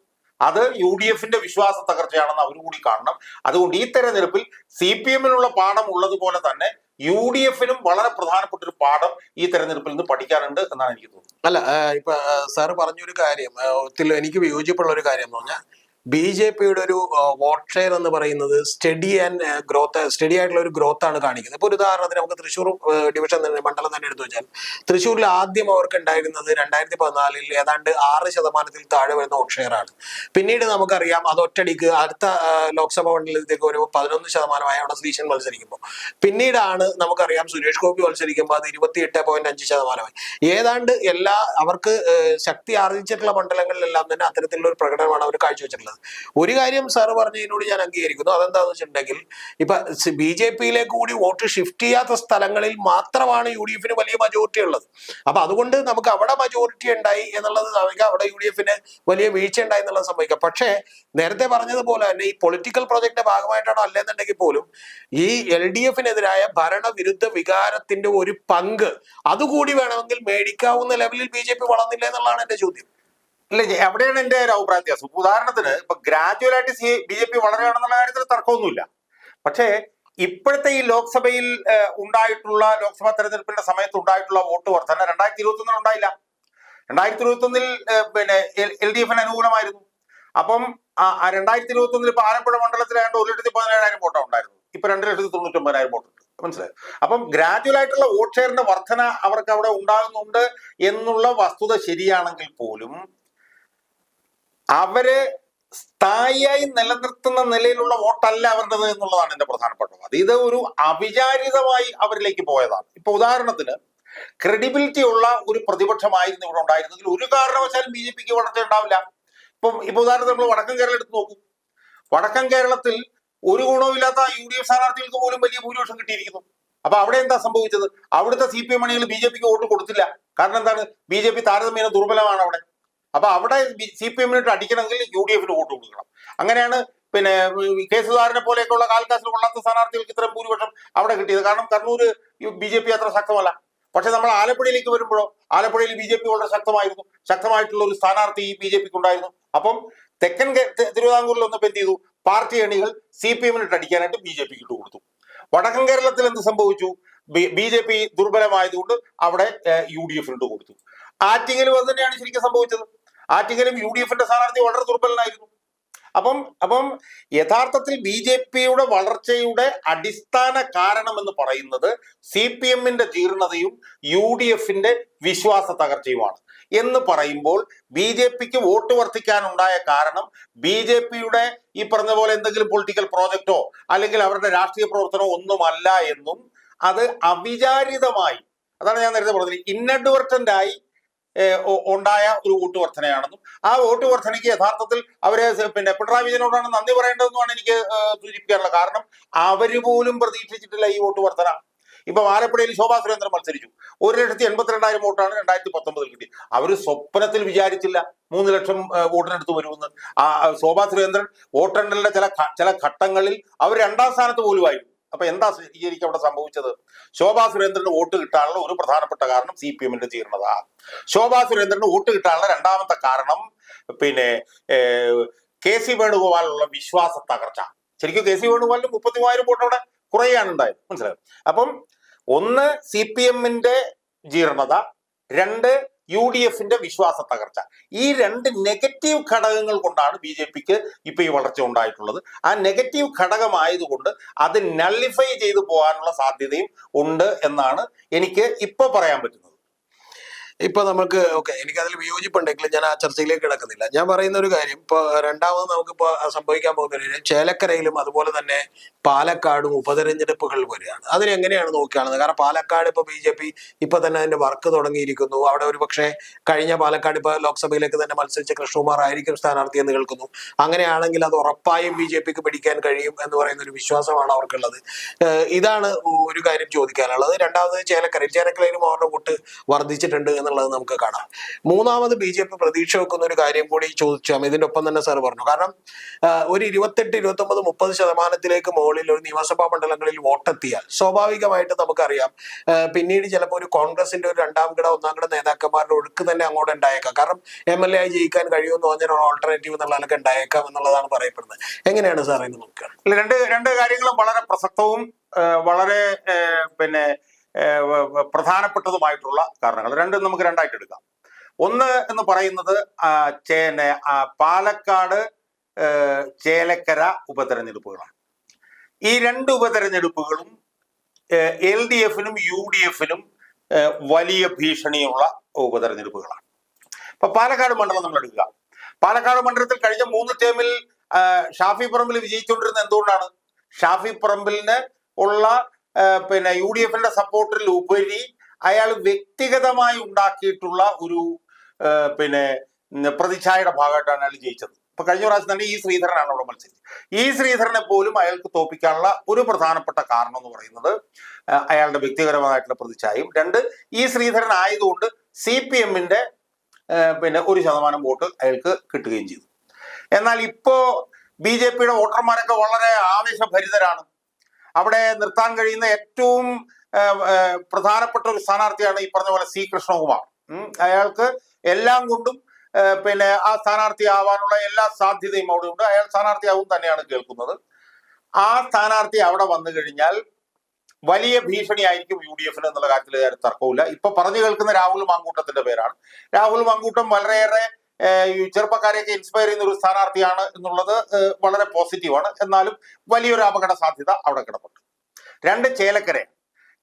അത് UDFന്റെ വിശ്വാസ തകർച്ചയാണെന്ന് അവർ കൂടി കാണണം. അതുകൊണ്ട് ഈ തെരഞ്ഞെടുപ്പിൽ CPM-നുള്ള പാഠം ഉള്ളതുപോലെ തന്നെ UDF-നും വളരെ പ്രധാനപ്പെട്ട ഒരു പാഠം ഈ തെരഞ്ഞെടുപ്പിൽ നിന്ന് പഠിക്കാനുണ്ട് എന്നാണ് എനിക്ക് തോന്നുന്നത്. അല്ല, ഇപ്പൊ സാറ് പറഞ്ഞൊരു കാര്യം എനിക്ക് വിയോജിപ്പുള്ള ഒരു കാര്യം എന്ന് പറഞ്ഞാൽ BJP-യുടെ ഒരു വോട്ട് ഷെയർ എന്ന് പറയുന്നത് സ്റ്റഡി ആയിട്ടുള്ള ഒരു ഗ്രോത്ത് ആണ് കാണിക്കുന്നത്. ഇപ്പൊ ഒരു ഉദാഹരണത്തിന് നമുക്ക് തൃശ്ശൂർ ഡിവിഷൻ തന്നെ മണ്ഡലം തന്നെ എടുത്തു വെച്ചാൽ തൃശ്ശൂരിൽ ആദ്യം അവർക്ക് ഉണ്ടായിരുന്നത് 2014 ഏതാണ്ട് 6% താഴെ വരുന്ന വോട്ട് ഷെയർ ആണ്. പിന്നീട് നമുക്കറിയാം അത് ഒറ്റടിക്ക് അടുത്ത ലോക്സഭാ മണ്ഡലത്തിലേക്ക് ഒരു 11% അവിടെ ശ്രീശൻ മത്സരിക്കുമ്പോൾ, പിന്നീടാണ് നമുക്കറിയാം സുരേഷ് ഗോപി മത്സരിക്കുമ്പോൾ അത് 28.5%. ഏതാണ്ട് എല്ലാ അവർക്ക് ശക്തി ആർജിച്ചിട്ടുള്ള മണ്ഡലങ്ങളിലെല്ലാം തന്നെ അത്തരത്തിലുള്ള ഒരു പ്രകടനമാണ് അവർ കാഴ്ചവെച്ചിട്ടുള്ളത്. ഒരു കാര്യം സാറ് പറഞ്ഞതിനോട് ഞാൻ അംഗീകരിക്കുന്നു. അതെന്താണെന്ന് വെച്ചിട്ടുണ്ടെങ്കിൽ ഇപ്പൊ BJP-യിലേക്ക് കൂടി വോട്ട് ഷിഫ്റ്റ് ചെയ്യാത്ത സ്ഥലങ്ങളിൽ മാത്രമാണ് UDF-ന് വലിയ മജോറിറ്റി ഉള്ളത്. അപ്പൊ അതുകൊണ്ട് നമുക്ക് അവിടെ മജോറിറ്റി ഉണ്ടായി എന്നുള്ളത് സംഭവിക്കാം, അവിടെ UDF-ന് വലിയ വീഴ്ച ഉണ്ടായി എന്നുള്ളത് സംഭവിക്കാം. പക്ഷേ നേരത്തെ പറഞ്ഞതുപോലെ തന്നെ ഈ പൊളിറ്റിക്കൽ പ്രോജക്റ്റിന്റെ ഭാഗമായിട്ടാണോ അല്ലെന്നുണ്ടെങ്കിൽ പോലും ഈ LDF-നെതിരായ ഭരണവിരുദ്ധ വികാരത്തിന്റെ ഒരു പങ്ക് അതുകൂടി വേണമെങ്കിൽ മേടിക്കാവുന്ന ലെവലിൽ BJP വളർന്നില്ല എന്നുള്ളതാണ് എന്റെ ചോദ്യം. ഇല്ല, എവിടെയാണ് എന്റെ ഒരു അഭിപ്രായ വ്യത്യാസം? ഉദാഹരണത്തിന് ഇപ്പൊ ഗ്രാജുവലായിട്ട് BJP വളരുകയാണെന്നുള്ള കാര്യത്തിൽ തർക്കമൊന്നുമില്ല. പക്ഷേ ഇപ്പോഴത്തെ ഈ ലോക്സഭയിൽ ഉണ്ടായിട്ടുള്ള ലോക്സഭാ തെരഞ്ഞെടുപ്പിന്റെ സമയത്ത് ഉണ്ടായിട്ടുള്ള വോട്ട് വർധന 2021 ഉണ്ടായില്ല. 2021 പിന്നെ LDF-ന് അനുകൂലമായിരുന്നു. അപ്പം 2021 ഇപ്പൊ ആലപ്പുഴ മണ്ഡലത്തിലായതുകൊണ്ട് 1,17,000 വോട്ടാണ് ഉണ്ടായിരുന്നു. ഇപ്പൊ 2,99,000 വോട്ടുണ്ട്. മനസ്സിലായോ? അപ്പം ഗ്രാജുവൽ ആയിട്ടുള്ള വോട്ട് ഷെയറിന്റെ വർധന അവർക്ക് അവിടെ ഉണ്ടാകുന്നുണ്ട് എന്നുള്ള വസ്തുത ശരിയാണെങ്കിൽ പോലും അവര് സ്ഥായിയായി നിലനിർത്തുന്ന നിലയിലുള്ള വോട്ടല്ല അവരുടേത് എന്നുള്ളതാണ് എന്റെ പ്രധാനപ്പെട്ട അത്. ഇത് ഒരു അവിചാരിതമായി അവരിലേക്ക് പോയതാണ്. ഇപ്പൊ ഉദാഹരണത്തിന് ക്രെഡിബിലിറ്റി ഉള്ള ഒരു പ്രതിപക്ഷമായിരുന്നു ഇവിടെ ഉണ്ടായിരുന്നെങ്കിൽ ഒരു കാരണവശാലും BJP-ക്ക് വളർച്ച ഉണ്ടാവില്ല. ഇപ്പൊ ഉദാഹരണത്തിന് നമ്മൾ വടക്കൻ കേരളം എടുത്ത് നോക്കൂ. വടക്കൻ കേരളത്തിൽ ഒരു ഗുണവുമില്ലാത്ത UDF സ്ഥാനാർത്ഥികൾക്ക് പോലും വലിയ ഭൂരിപക്ഷം കിട്ടിയിരിക്കുന്നു. അപ്പൊ അവിടെ എന്താ സംഭവിച്ചത്? അവിടുത്തെ CPM അണികൾ BJP-ക്ക് വോട്ട് കൊടുത്തില്ല. കാരണം എന്താണ്? BJP താരതമ്യേന ദുർബലമാണ് അവിടെ. അപ്പൊ അവിടെ CPM-നിട്ട് അടിക്കണമെങ്കിൽ UDF-ന് വോട്ട് കൊടുക്കണം. അങ്ങനെയാണ് പിന്നെ കെ സുധാകരനെ പോലെയൊക്കെയുള്ള കാൽക്കാസിൽ കൊള്ളാത്ത സ്ഥാനാർത്ഥികൾക്ക് ഇത്രയും ഭൂരിപക്ഷം അവിടെ കിട്ടിയത്. കാരണം കണ്ണൂർ BJP അത്ര ശക്തമല്ല. പക്ഷെ നമ്മൾ ആലപ്പുഴയിലേക്ക് വരുമ്പോഴോ ആലപ്പുഴയിൽ BJP വളരെ ശക്തമായിരുന്നു. ശക്തമായിട്ടുള്ള ഒരു സ്ഥാനാർത്ഥി BJP-ക്ക് ഉണ്ടായിരുന്നു. അപ്പം തെക്കൻ തിരുവിതാംകൂറിൽ ഒന്നിപ്പോ എന്ത് ചെയ്തു? പാർട്ടി അണികൾ CPM-നിട്ട് അടിക്കാനായിട്ട് BJP-ക്ക് ഇട്ട് കൊടുത്തു. വടക്കൻ കേരളത്തിൽ എന്ത് സംഭവിച്ചു? BJP ദുർബലമായതുകൊണ്ട് അവിടെ UDF-നിട്ട് കൊടുത്തു. ആറ്റിങ്ങലും അത് തന്നെയാണ് ശരിക്കും സംഭവിച്ചത്. ആറ്റിങ്ങലും UDF-ന്റെ സ്ഥാനാർത്ഥി വളരെ ദുർബലനായിരുന്നു. അപ്പം യഥാർത്ഥത്തിൽ BJP-യുടെ വളർച്ചയുടെ അടിസ്ഥാന കാരണം എന്ന് പറയുന്നത് CPM-ന്റെ ജീർണതയും UDF-ന്റെ വിശ്വാസ തകർച്ചയുമാണ്. എന്ന് പറയുമ്പോൾ BJP-ക്ക് വോട്ട് വർദ്ധിക്കാനുണ്ടായ കാരണം BJP-യുടെ ഈ പറഞ്ഞ പോലെ എന്തെങ്കിലും പൊളിറ്റിക്കൽ പ്രോജക്റ്റോ അല്ലെങ്കിൽ അവരുടെ രാഷ്ട്രീയ പ്രവർത്തനമോ ഒന്നുമല്ല എന്നും അത് അവിചാരിതമായി, അതാണ് ഞാൻ നേരത്തെ പറഞ്ഞത്, ഇൻഅഡ്വർട്ടന്റ് ആയി ഉണ്ടായ ഒരു വോട്ട് വർധനയാണെന്നും ആ വോട്ട് വർധനയ്ക്ക് യഥാർത്ഥത്തിൽ അവരെ പിന്നെ പിണറായി വിജയനോടാണ് നന്ദി പറയേണ്ടതെന്നുമാണ് എനിക്ക് സൂചിപ്പിക്കാനുള്ളത്. കാരണം അവര് പോലും പ്രതീക്ഷിച്ചിട്ടില്ല ഈ വോട്ട് വർധന. ഇപ്പൊ ആലപ്പുഴയിൽ ശോഭാ സുരേന്ദ്രൻ മത്സരിച്ചു. 1,82,000 വോട്ടാണ് 2019 കിട്ടിയത്. അവര് സ്വപ്നത്തിൽ വിചാരിച്ചില്ല 3 ലക്ഷം വോട്ടിനടുത്ത് വരുമെന്ന്. ശോഭാ സുരേന്ദ്രൻ വോട്ടെണ്ണലിന്റെ ചില ഘട്ടങ്ങളിൽ അവർ 2ാം സ്ഥാനത്ത് പോലുമായിരുന്നു. അപ്പൊ എന്താ ശരിക്കും അവിടെ സംഭവിച്ചത്? ശോഭാ സുരേന്ദ്രന് വോട്ട് കിട്ടാനുള്ള ഒരു പ്രധാനപ്പെട്ട കാരണം CPM-ന്റെ ജീർണത. ശോഭാ സുരേന്ദ്രന് വോട്ട് കിട്ടാനുള്ള 2ാമത്തെ കാരണം പിന്നെ KC വേണുഗോപാലുള്ള വിശ്വാസ തകർച്ച. ശരിക്കും KC വേണുഗോപാലിന് 33,000 വോട്ട് അവിടെ കുറയാണ് ഉണ്ടായത്. മനസ്സിലായോ? അപ്പം ഒന്ന് CPM-ന്റെ ജീർണത, 2 UDF-ന്റെ വിശ്വാസ തകർച്ച. ഈ 2 നെഗറ്റീവ് ഘടകങ്ങൾ കൊണ്ടാണ് BJP-ക്ക് ഇപ്പൊ ഈ വളർച്ച ഉണ്ടായിട്ടുള്ളത്. ആ നെഗറ്റീവ് ഘടകമായതുകൊണ്ട് അത് നള്ളിഫൈ ചെയ്തു പോകാനുള്ള സാധ്യതയും ഉണ്ട് എന്നാണ് എനിക്ക് ഇപ്പൊ പറയാൻ പറ്റുന്നത്. ഇപ്പൊ നമുക്ക് എനിക്കതിൽ വിയോജിപ്പുണ്ടെങ്കിലും ഞാൻ ആ ചർച്ചയിലേക്ക് കിടക്കുന്നില്ല. ഞാൻ പറയുന്ന ഒരു കാര്യം, ഇപ്പൊ രണ്ടാമത് നമുക്കിപ്പോ സംഭവിക്കാൻ പോകുന്ന ഒരു ചേലക്കരയിലും അതുപോലെ തന്നെ പാലക്കാടും ഉപതെരഞ്ഞെടുപ്പുകൾ വരികയാണ്. അതിനെങ്ങനെയാണ് നോക്കിക്കാണുന്നത്? കാരണം പാലക്കാട് ഇപ്പൊ BJP ഇപ്പൊ തന്നെ അതിന്റെ വർക്ക് തുടങ്ങിയിരിക്കുന്നു. അവിടെ ഒരു പക്ഷേ കഴിഞ്ഞ പാലക്കാട് ഇപ്പൊ ലോക്സഭയിലേക്ക് തന്നെ മത്സരിച്ച കൃഷ്ണകുമാർ ആയിരിക്കും സ്ഥാനാർത്ഥി എന്ന് കേൾക്കുന്നു. അങ്ങനെയാണെങ്കിൽ അത് ഉറപ്പായും BJP-ക്ക് പിടിക്കാൻ കഴിയും എന്ന് പറയുന്ന ഒരു വിശ്വാസമാണ് അവർക്കുള്ളത്. ഇതാണ് ഒരു കാര്യം ചോദിക്കാനുള്ളത്. രണ്ടാമത് ചേലക്കരയിലും അവരുടെ വോട്ട് വർദ്ധിച്ചിട്ടുണ്ട് എന്നുള്ളത് നമുക്ക് കാണാം. മൂന്നാമത് BJP പ്രതീക്ഷ വെക്കുന്ന ഒരു കാര്യം കൂടി ചോദിച്ചാൽ ഇതിന്റെ ഒപ്പം തന്നെ സാർ പറഞ്ഞു. കാരണം ഒരു 28, 29, 30% മുകളിൽ ഒരു നിയമസഭാ മണ്ഡലങ്ങളിൽ വോട്ടെത്തിയാൽ സ്വാഭാവികമായിട്ട് നമുക്കറിയാം പിന്നീട് ചിലപ്പോൾ ഒരു കോൺഗ്രസിന്റെ ഒരു രണ്ടാം കിട ഒന്നാം കിട നേതാക്കന്മാരുടെ ഒഴുക്ക് തന്നെ അങ്ങോട്ട് ഉണ്ടായേക്കാം. കാരണം MLA ആയി ജയിക്കാൻ കഴിയുമെന്ന് പറഞ്ഞാൽ ഓൾട്ടർനേറ്റീവ് എന്നുള്ളതൊക്കെ ഉണ്ടായേക്കാം എന്നുള്ളതാണ് പറയപ്പെടുന്നത്. എങ്ങനെയാണ് സാർ ഇത് നോക്കുക? രണ്ട് കാര്യങ്ങളും വളരെ പ്രസക്തവും വളരെ പ്രധാനപ്പെട്ടതുമായിട്ടുള്ള കാരണങ്ങൾ രണ്ടും നമുക്ക് രണ്ടായിട്ട് എടുക്കാം. ഒന്ന് എന്ന് പറയുന്നത് പാലക്കാട് ചേലക്കര ഉപതെരഞ്ഞെടുപ്പുകളാണ്. ഈ രണ്ട് ഉപതെരഞ്ഞെടുപ്പുകളും LDF-നും UDF-നും വലിയ ഭീഷണിയുള്ള ഉപതെരഞ്ഞെടുപ്പുകളാണ്. ഇപ്പൊ പാലക്കാട് മണ്ഡലം നമ്മൾ എടുക്കുക. പാലക്കാട് മണ്ഡലത്തിൽ കഴിഞ്ഞ 3 ടേമിൽ ഷാഫി പറമ്പിൽ വിജയിച്ചുകൊണ്ടിരുന്ന എന്തുകൊണ്ടാണ്? ഷാഫി പറമ്പിലിന് ഉള്ള UDF-ന്റെ സപ്പോർട്ടിൽ ഉപരി അയാൾ വ്യക്തിഗതമായി ഉണ്ടാക്കിയിട്ടുള്ള ഒരു പ്രതിച്ഛായയുടെ ഭാഗമായിട്ടാണ് അയാൾ ജയിച്ചത്. ഇപ്പൊ കഴിഞ്ഞ പ്രാവശ്യം തന്നെ ശ്രീധരനാണ് അവിടെ മത്സരിച്ചത്. ശ്രീധരനെ പോലും അയാൾക്ക് തോൽപ്പിക്കാനുള്ള ഒരു പ്രധാനപ്പെട്ട കാരണം എന്ന് പറയുന്നത് അയാളുടെ വ്യക്തിപരമായിട്ടുള്ള പ്രതിച്ഛായയും, രണ്ട് ശ്രീധരൻ ആയതുകൊണ്ട് CPM-ന്റെ 1% വോട്ട് അയാൾക്ക് കിട്ടുകയും ചെയ്തു. എന്നാൽ ഇപ്പോ BJP-യുടെ വോട്ടർമാരൊക്കെ വളരെ ആവേശഭരിതരാണ്. അവിടെ നിർത്താൻ കഴിയുന്ന ഏറ്റവും പ്രധാനപ്പെട്ട ഒരു സ്ഥാനാർത്ഥിയാണ് ഈ പറഞ്ഞ പോലെ C. കൃഷ്ണകുമാർ. അയാൾക്ക് എല്ലാം കൊണ്ടും ആ സ്ഥാനാർത്ഥി ആവാനുള്ള എല്ലാ സാധ്യതയും അവിടെ ഉണ്ട്. അയാൾ സ്ഥാനാർത്ഥിയാവും തന്നെയാണ് കേൾക്കുന്നത്. ആ സ്ഥാനാർത്ഥി അവിടെ വന്നു കഴിഞ്ഞാൽ വലിയ ഭീഷണിയായിരിക്കും UDF-ന് എന്നുള്ള കാര്യത്തിൽ തർക്കമില്ല. ഇപ്പൊ പറഞ്ഞു കേൾക്കുന്ന രാഹുൽ മാങ്കൂട്ടത്തിന്റെ പേരാണ്. രാഹുൽ മാങ്കൂട്ടം വളരെയേറെ ചെറുപ്പക്കാരെയൊക്കെ ഇൻസ്പയർ ചെയ്യുന്ന ഒരു സ്ഥാനാർത്ഥിയാണ് എന്നുള്ളത് വളരെ പോസിറ്റീവാണ്. എന്നാലും വലിയൊരു അപകട സാധ്യത അവിടെ കിടപ്പുണ്ട്. രണ്ട്,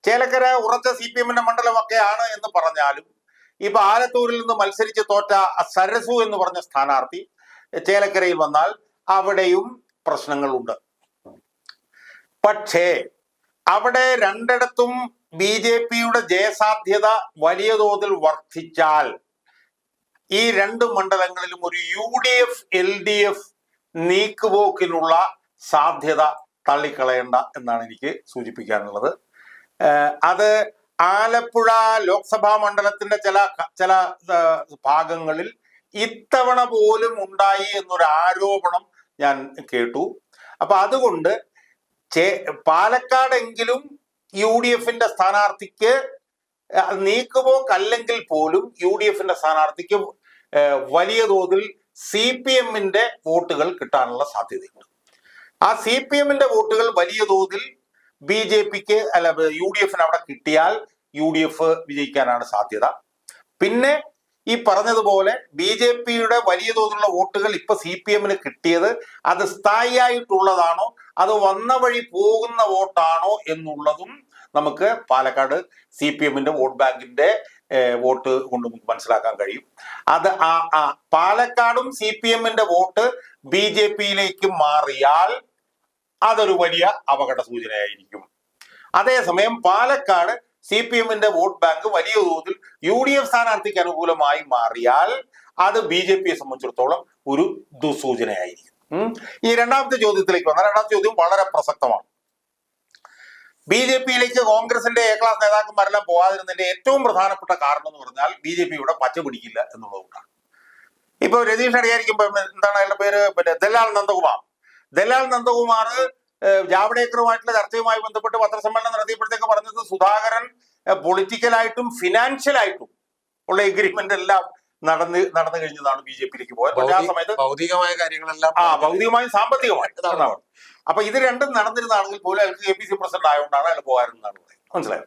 ചേലക്കര ഉറച്ച CPM-ന്റെ മണ്ഡലമൊക്കെയാണ് എന്ന് പറഞ്ഞാലും ഇപ്പൊ ആലത്തൂരിൽ നിന്ന് മത്സരിച്ച് തോറ്റ സരസു എന്ന് പറഞ്ഞ സ്ഥാനാർത്ഥി ചേലക്കരയിൽ വന്നാൽ അവിടെയും പ്രശ്നങ്ങളുണ്ട്. പക്ഷേ അവിടെ രണ്ടിടത്തും BJP-യുടെ ജയസാധ്യത വലിയ തോതിൽ വർദ്ധിച്ചാൽ ഈ രണ്ട് മണ്ഡലങ്ങളിലും ഒരു UDF LDF നീക്കുപോക്കിനുള്ള സാധ്യത തള്ളിക്കളയണ്ട എന്നാണ് എനിക്ക് സൂചിപ്പിക്കാനുള്ളത്. അത് ആലപ്പുഴ ലോക്സഭാ മണ്ഡലത്തിന്റെ ചില ഭാഗങ്ങളിൽ ഇത്തവണ പോലും ഉണ്ടായി എന്നൊരു ആരോപണം ഞാൻ കേട്ടു. അപ്പൊ അതുകൊണ്ട് പാലക്കാടെങ്കിലും UDF-ന്റെ സ്ഥാനാർത്ഥിക്ക് നീക്കുപോക്കല്ലെങ്കിൽ പോലും UDF-ന്റെ സ്ഥാനാർത്ഥിക്ക് വലിയ തോതിൽ CPM-ന്റെ വോട്ടുകൾ കിട്ടാനുള്ള സാധ്യതയുണ്ട്. ആ CPM-ന്റെ വോട്ടുകൾ വലിയ തോതിൽ BJP-ക്ക് UDF-ന് അവിടെ കിട്ടിയാൽ UDF വിജയിക്കാനാണ് സാധ്യത. പിന്നെ ഈ പറഞ്ഞതുപോലെ BJP-യുടെ വലിയ തോതിലുള്ള വോട്ടുകൾ ഇപ്പൊ CPM-ന് കിട്ടിയത് അത് സ്ഥായിയായിട്ടുള്ളതാണോ അത് വന്ന വഴി പോകുന്ന വോട്ടാണോ എന്നുള്ളതും നമുക്ക് പാലക്കാട് CPM-ന്റെ വോട്ട് ബാങ്കിന്റെ വോട്ട് കൊണ്ട് നമുക്ക് മനസ്സിലാക്കാൻ കഴിയും. അത് പാലക്കാടും CPM-ന്റെ വോട്ട് BJP-യിലേക്ക് മാറിയാൽ അതൊരു വലിയ അപകട സൂചനയായിരിക്കും. അതേസമയം പാലക്കാട് CPM-ന്റെ വോട്ട് ബാങ്ക് വലിയ തോതിൽ UDF സ്ഥാനാർത്ഥിക്ക് അനുകൂലമായി മാറിയാൽ അത് BJP-യെ സംബന്ധിച്ചിടത്തോളം ഒരു ദുസൂചനയായിരിക്കും. ഈ രണ്ടാമത്തെ ചോദ്യത്തിലേക്ക് വന്നാൽ രണ്ടാമത്തെ ചോദ്യം വളരെ പ്രസക്തമാണ്. BJP-യിലേക്ക് കോൺഗ്രസിന്റെ A ക്ലാസ് നേതാക്കന്മാരെല്ലാം പോകാതിരുന്നതിന്റെ ഏറ്റവും പ്രധാനപ്പെട്ട കാരണം എന്ന് പറഞ്ഞാൽ BJP ഇവിടെ പച്ച പിടിക്കില്ല എന്നുള്ളതുകൊണ്ടാണ്. ഇപ്പൊ രതീഷ് അറിയായിരിക്കും എന്താണ് അയാളുടെ പേര്, ദല്ലാൽ നന്ദകുമാർ ജാവ്ദേക്കറുമായിട്ടുള്ള ചർച്ചയുമായി ബന്ധപ്പെട്ട് പത്രസമ്മേളനം നടത്തിയപ്പോഴത്തേക്ക് പറഞ്ഞത് സുധാകരൻ പൊളിറ്റിക്കലായിട്ടും ഫിനാൻഷ്യലായിട്ടും ഉള്ള എഗ്രിമെന്റ് എല്ലാം നടന്നു കഴിഞ്ഞതാണ് BJP-യിലേക്ക് പോയത്. പക്ഷേ ആ സമയത്ത് ഭൗതികമായ കാര്യങ്ങളെല്ലാം ഭൗതികമായും സാമ്പത്തികമായും അപ്പൊ ഇത് രണ്ടും നടന്നിരുന്നാണെങ്കിൽ പോലും അയാൾക്ക് KPC പ്രസിഡന്റ് ആയതുകൊണ്ടാണ് അയാൾ പോകാറുന്നാണ് പറയുന്നത്. മനസ്സിലായോ?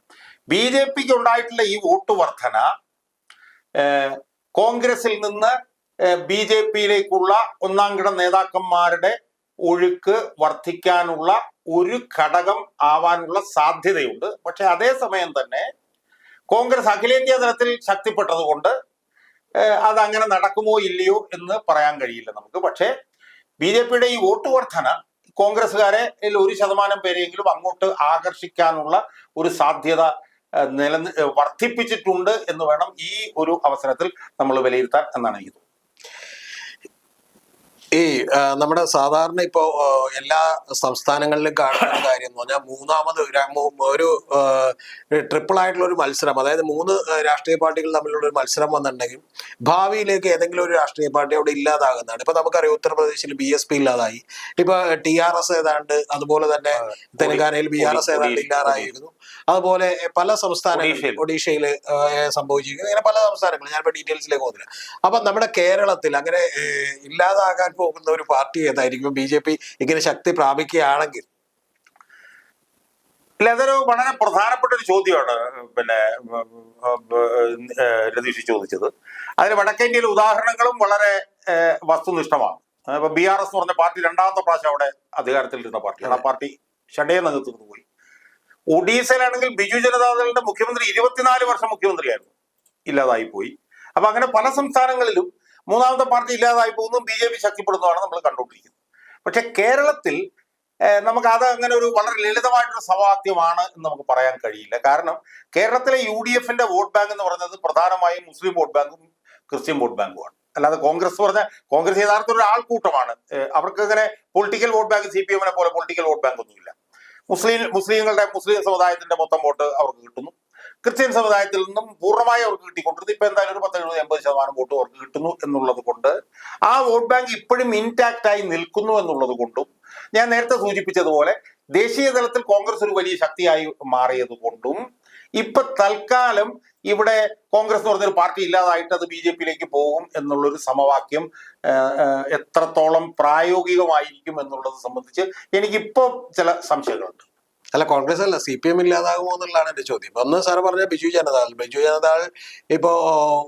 BJP-ക്ക് ഉണ്ടായിട്ടുള്ള ഈ വോട്ട് വർധന കോൺഗ്രസിൽ നിന്ന് BJP-യിലേക്കുള്ള ഒന്നാം കിട നേതാക്കന്മാരുടെ ഒഴുക്ക് വർദ്ധിക്കാനുള്ള ഒരു ഘടകം ആവാനുള്ള സാധ്യതയുണ്ട്. പക്ഷെ അതേസമയം തന്നെ കോൺഗ്രസ് അഖിലേന്ത്യാ തലത്തിൽ ശക്തിപ്പെട്ടത് കൊണ്ട് അതങ്ങനെ നടക്കുമോ ഇല്ലയോ എന്ന് പറയാൻ കഴിയില്ല നമുക്ക്. പക്ഷേ BJP-യുടെ ഈ വോട്ട് വർധന കോൺഗ്രസ്സുകാരെ 1% പേരെങ്കിലും അങ്ങോട്ട് ആകർഷിക്കാനുള്ള ഒരു സാധ്യത വർദ്ധിപ്പിച്ചിട്ടുണ്ട് എന്ന് വേണം ഈ ഒരു അവസരത്തിൽ നമ്മൾ വിലയിരുത്താൻ എന്നാണ് എനിക്ക് തോന്നുന്നത്. ഈ നമ്മുടെ സാധാരണ ഇപ്പോ എല്ലാ സംസ്ഥാനങ്ങളിലും കാണുന്ന ഒരു കാര്യം എന്ന് പറഞ്ഞാൽ മൂന്നാമത് ഒരു ട്രിപ്പിൾ ആയിട്ടുള്ള ഒരു മത്സരം, അതായത് മൂന്ന് രാഷ്ട്രീയ പാർട്ടികൾ തമ്മിലുള്ള ഒരു മത്സരം വന്നിട്ടുണ്ടെങ്കിൽ ഭാവിയിലേക്ക് ഏതെങ്കിലും ഒരു രാഷ്ട്രീയ പാർട്ടി അവിടെ ഇല്ലാതാകുന്നതാണ്. ഇപ്പൊ നമുക്കറിയാം ഉത്തർപ്രദേശിൽ BSP ഇല്ലാതായി, ഇപ്പൊ TRS ഏതാണ്ട്, അതുപോലെ തന്നെ തെലങ്കാനയിൽ BRS ഏതാണ്ട് ഇല്ലാതായിരുന്നു, അതുപോലെ പല സംസ്ഥാനങ്ങളിൽ ഒഡീഷയിൽ സംഭവിച്ചിരിക്കുന്നു, ഇങ്ങനെ പല സംസ്ഥാനങ്ങളും ഞാനിപ്പോ ഡീറ്റെയിൽസിലേക്ക് പോകുന്നില്ല. അപ്പൊ നമ്മുടെ കേരളത്തിൽ അങ്ങനെ ഇല്ലാതാകാൻ പോകുന്ന ഒരു പാർട്ടി ഏതായിരിക്കും BJP ഇങ്ങനെ ശക്തി പ്രാപിക്കുകയാണെങ്കിൽ? ഇല്ല, അതൊരു വളരെ പ്രധാനപ്പെട്ട ഒരു ചോദ്യമാണ് പിന്നെ രതീഷ് ചോദിച്ചത്. അതിൽ വടക്കേന്ത്യയിലെ ഉദാഹരണങ്ങളും വളരെ വസ്തുനിഷ്ഠമാണ്. ഇപ്പൊ BRS എന്ന് പറഞ്ഞ പാർട്ടി രണ്ടാമത്തെ പ്രാവശ്യം അവിടെ അധികാരത്തിലിരുന്ന പാർട്ടിയാണ്. ആ പാർട്ടി ഷണ്ടയെ നികത്തുന്നു പോയി. ഒഡീസയിലാണെങ്കിൽ ബിജു ജനതാദളിന്റെ മുഖ്യമന്ത്രി 24 വർഷം മുഖ്യമന്ത്രിയായിരുന്നു, ഇല്ലാതായി പോയി. അപ്പൊ അങ്ങനെ പല സംസ്ഥാനങ്ങളിലും മൂന്നാമത്തെ പാർട്ടി ഇല്ലാതായി പോകുന്നതും BJP ശക്തിപ്പെടുന്നതാണ് നമ്മൾ കണ്ടുകൊണ്ടിരിക്കുന്നത്. പക്ഷെ കേരളത്തിൽ നമുക്ക് അത് അങ്ങനെ ഒരു വളരെ ലളിതമായിട്ടൊരു സമവാക്യമാണ് എന്ന് നമുക്ക് പറയാൻ കഴിയില്ല. കാരണം കേരളത്തിലെ UDFന്റെ വോട്ട് ബാങ്ക് എന്ന് പറയുന്നത് പ്രധാനമായും മുസ്ലിം വോട്ട് ബാങ്കും ക്രിസ്ത്യൻ വോട്ട് ബാങ്കുമാണ്. അല്ലാതെ കോൺഗ്രസ് കോൺഗ്രസ് യഥാർത്ഥ ഒരു ആൾക്കൂട്ടമാണ്. അവർക്ക് ഇങ്ങനെ പൊളിറ്റിക്കൽ വോട്ട് ബാങ്ക് CPM-നെ പോലെ പൊളിറ്റിക്കൽ വോട്ട് ബാങ്ക് ഒന്നുമില്ല. മുസ്ലിം സമുദായത്തിന്റെ മൊത്തം വോട്ട് അവർക്ക് കിട്ടുന്നു. ക്രിസ്ത്യൻ സമുദായത്തിൽ നിന്നും പൂർണ്ണമായി അവർക്ക് കിട്ടിക്കൊണ്ടിരുന്നത് ഇപ്പൊ എന്തായാലും ഒരു 70-80% വോട്ട് അവർക്ക് കിട്ടുന്നു എന്നുള്ളത് കൊണ്ട് ആ വോട്ട് ബാങ്ക് ഇപ്പോഴും ഇൻടാക്റ്റ് ആയി നിൽക്കുന്നു എന്നുള്ളത് കൊണ്ടും, ഞാൻ നേരത്തെ സൂചിപ്പിച്ചതുപോലെ ദേശീയ തലത്തിൽ കോൺഗ്രസ് ഒരു വലിയ ശക്തിയായി മാറിയത് കൊണ്ടും ഇപ്പൊ തൽക്കാലം ഇവിടെ കോൺഗ്രസ് എന്ന് പറഞ്ഞൊരു പാർട്ടി ഇല്ലാതായിട്ട് അത് BJP-യിലേക്ക് പോകും എന്നുള്ളൊരു സമവാക്യം എത്രത്തോളം പ്രായോഗികമായിരിക്കും എന്നുള്ളത് സംബന്ധിച്ച് എനിക്കിപ്പോ ചില സംശയങ്ങളുണ്ട്. അല്ല, കോൺഗ്രസ് അല്ല, CPM ഇല്ലാതാകുമോ എന്നുള്ളതാണ് എന്റെ ചോദ്യം. ഒന്ന് സാറ് പറഞ്ഞ ബിജു ജനതാദൾ ഇപ്പോ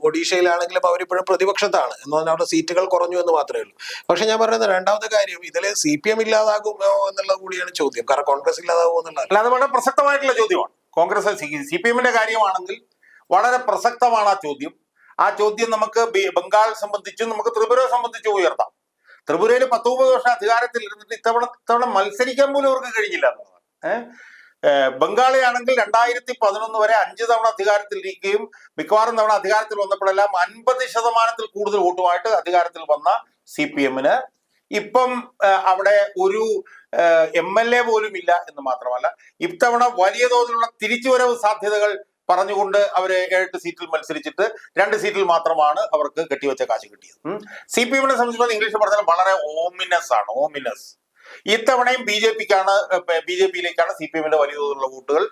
ഒഡീഷയിലാണെങ്കിലും അവരിപ്പോഴും പ്രതിപക്ഷത്താണ് എന്ന് പറഞ്ഞാൽ അവിടെ സീറ്റുകൾ കുറഞ്ഞു എന്ന് മാത്രമേ ഉള്ളൂ. പക്ഷെ ഞാൻ പറയുന്നത് രണ്ടാമത്തെ കാര്യം, ഇതില് CPM ഇല്ലാതാകുമോ എന്നുള്ളത് കൂടിയാണ് ചോദ്യം. കാരണം കോൺഗ്രസ് ഇല്ലാതാകുമോ എന്നുള്ളത് അല്ല, അത് വളരെ പ്രസക്തമായിട്ടുള്ള ചോദ്യമാണ്. കോൺഗ്രസ് CPM-ന്റെ കാര്യമാണെങ്കിൽ വളരെ പ്രസക്തമാണ് ആ ചോദ്യം. ആ ചോദ്യം നമുക്ക് ബംഗാൾ സംബന്ധിച്ചും നമുക്ക് ത്രിപുരയെ സംബന്ധിച്ചും ഉയർത്താം. ത്രിപുരയിൽ 19 വർഷം അധികാരത്തിൽ ഇരുന്നിട്ട് ഇത്തവണ മത്സരിക്കാൻ പോലും അവർക്ക് കഴിഞ്ഞില്ല എന്നുള്ളതാണ്. ബംഗാളിയാണെങ്കിൽ 2011 വരെ 5 തവണ അധികാരത്തിലിരിക്കുകയും മിക്കവാറും തവണ അധികാരത്തിൽ വന്നപ്പോഴെല്ലാം 50% കൂടുതൽ വോട്ടുമായിട്ട് അധികാരത്തിൽ വന്ന CPM-ന് ഇപ്പം അവിടെ ഒരു MLA പോലും ഇല്ല എന്ന് മാത്രമല്ല, ഇത്തവണ വലിയ തോതിലുള്ള തിരിച്ചുവരവ് സാധ്യതകൾ പറഞ്ഞുകൊണ്ട് അവര് 7 സീറ്റിൽ മത്സരിച്ചിട്ട് 2 സീറ്റിൽ മാത്രമാണ് അവർക്ക് കെട്ടിവെച്ച കാശ് കിട്ടിയത്. CPM-നെ സംബന്ധിച്ചിടത്തോളം ഇംഗ്ലീഷ് പറഞ്ഞാൽ വളരെ ഓമിനസ് ആണ്. ഇത്തവണയും BJP-യിലേക്കാണ് CPM-ന്റെ വലിയ തോതിലുള്ള വോട്ടുകൾ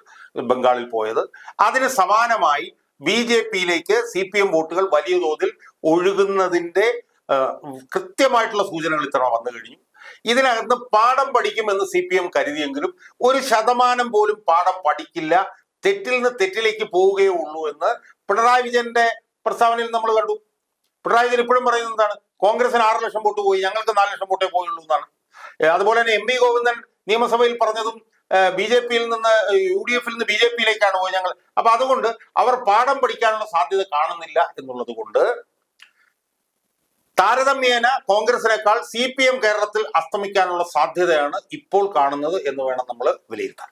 ബംഗാളിൽ പോയത്. അതിന് സമാനമായി BJP-യിലേക്ക് CPM വോട്ടുകൾ വലിയ തോതിൽ ഒഴുകുന്നതിന്റെ കൃത്യമായിട്ടുള്ള സൂചനകൾ ഇത്തവണ വന്നു കഴിഞ്ഞു. ഇതിനകത്ത് പാഠം പഠിക്കുമെന്ന് CPM കരുതിയെങ്കിലും 1% പോലും പാഠം പഠിക്കില്ല, തെറ്റിൽ നിന്ന് തെറ്റിലേക്ക് പോവുകയേ ഉള്ളൂ എന്ന് പിണറായി വിജയന്റെ പ്രസ്താവനയിൽ നമ്മൾ കണ്ടു. പിണറായി വിജയൻ ഇപ്പോഴും പറയുന്നത് എന്താണ്? കോൺഗ്രസിന് 6 ലക്ഷം വോട്ട് പോയി, ഞങ്ങൾക്ക് 4 ലക്ഷം വോട്ടേ പോയുള്ളൂ എന്നാണ്. അതുപോലെ തന്നെ MP ഗോവിന്ദൻ നിയമസഭയിൽ പറഞ്ഞതും BJP-യിൽ നിന്ന് UDF-ൽ നിന്ന് BJP-യിലേക്കാണ് പോയി ഞങ്ങൾ. അപ്പൊ അതുകൊണ്ട് അവർ പാഠം പഠിക്കാനുള്ള സാധ്യത കാണുന്നില്ല എന്നുള്ളത് കൊണ്ട് താരതമ്യേന കോൺഗ്രസിനേക്കാൾ CPM കേരളത്തിൽ അസ്തമിക്കാനുള്ള സാധ്യതയാണ് ഇപ്പോൾ കാണുന്നത് എന്ന് വേണം നമ്മൾ വിലയിരുത്താൻ.